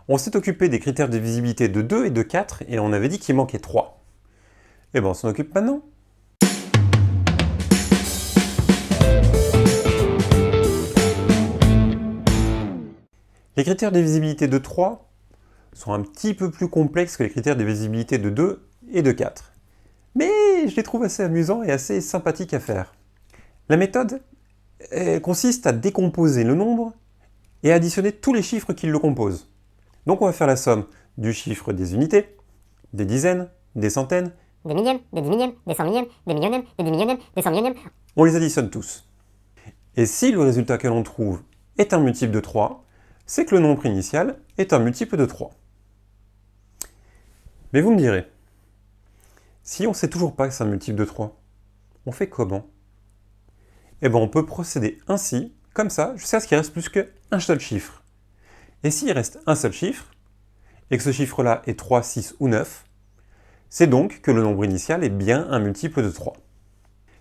On s'est occupé des critères de divisibilité de 2 et de 4 et on avait dit qu'il manquait 3. Et bien on s'en occupe maintenant. Les critères de divisibilité de 3 sont un petit peu plus complexes que les critères de divisibilité de 2 et de 4. Mais je les trouve assez amusants et assez sympathiques à faire. La méthode consiste à décomposer le nombre et à additionner tous les chiffres qui le composent. Donc on va faire la somme du chiffre des unités, des dizaines, des centaines, des millièmes, des 10 millièmes, des 100 millièmes, des millionièmes, des 10 millionièmes, des 100 millionièmes. On les additionne tous. Et si le résultat que l'on trouve est un multiple de 3, c'est que le nombre initial est un multiple de 3. Mais vous me direz, si on ne sait toujours pas que c'est un multiple de 3, on fait comment? Eh bien on peut procéder ainsi, comme ça, jusqu'à ce qu'il reste plus qu'un seul chiffre. Et s'il reste un seul chiffre, et que ce chiffre-là est 3, 6 ou 9, c'est donc que le nombre initial est bien un multiple de 3.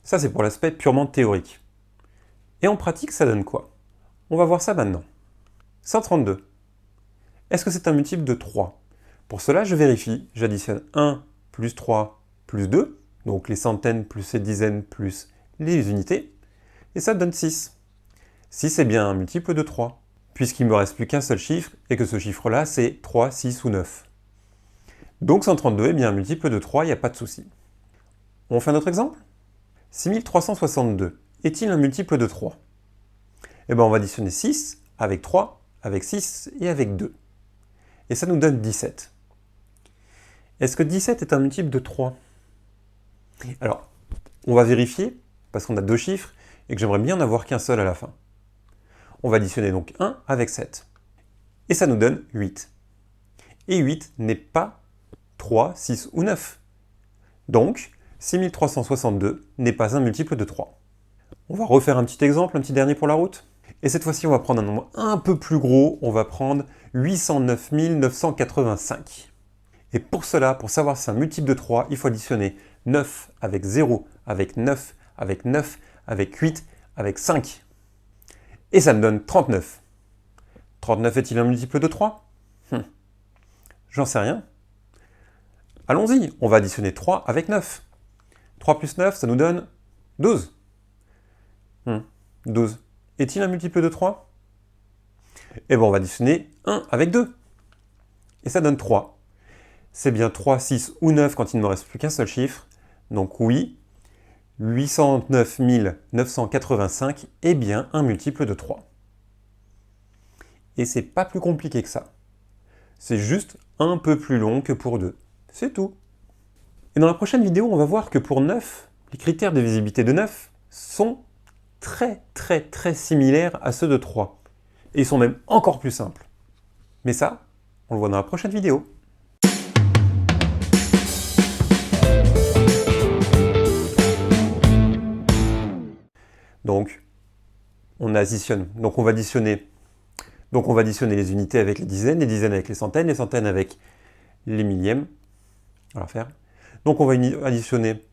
Ça c'est pour l'aspect purement théorique. Et en pratique, ça donne quoi? On va voir ça maintenant. 132. Est-ce que c'est un multiple de 3? Pour cela, je vérifie, j'additionne 1 plus 3 plus 2, donc les centaines plus les dizaines plus les unités, et ça donne 6. 6 est bien un multiple de 3, puisqu'il ne me reste plus qu'un seul chiffre, et que ce chiffre-là, c'est 3, 6 ou 9. Donc 132 est bien un multiple de 3, il n'y a pas de souci. On fait un autre exemple? 6362 est-il un multiple de 3? Eh bien on va additionner 6 avec 3, avec 6 et avec 2. Et ça nous donne 17. Est-ce que 17 est un multiple de 3? Alors, on va vérifier, parce qu'on a deux chiffres, et que j'aimerais bien n'avoir qu'un seul à la fin. On va additionner donc 1 avec 7. Et ça nous donne 8. Et 8 n'est pas 3, 6 ou 9. Donc, 6362 n'est pas un multiple de 3. On va refaire un petit exemple, un petit dernier pour la route. Et cette fois-ci, on va prendre un nombre un peu plus gros, on va prendre 809 985. Et pour cela, pour savoir si c'est un multiple de 3, il faut additionner 9 avec 0, avec 9, avec 9, avec 8, avec 5. Et ça me donne 39. 39 est-il un multiple de 3? J'en sais rien. Allons-y, on va additionner 3 avec 9. 3 plus 9, ça nous donne 12. 12. Est-il un multiple de 3? Eh bien, on va additionner 1 avec 2. Et ça donne 3. C'est bien 3, 6 ou 9 quand il ne me reste plus qu'un seul chiffre. Donc oui, 809 985 est bien un multiple de 3. Et c'est pas plus compliqué que ça. C'est juste un peu plus long que pour 2. C'est tout. Et dans la prochaine vidéo, on va voir que pour 9, les critères de visibilité de 9 sont très similaires à ceux de 3. Et ils sont même encore plus simples. Mais ça, on le voit dans la prochaine vidéo. Donc, on additionne. Donc on va additionner les unités avec les dizaines avec les centaines avec les millièmes. On va faire. Donc on va additionner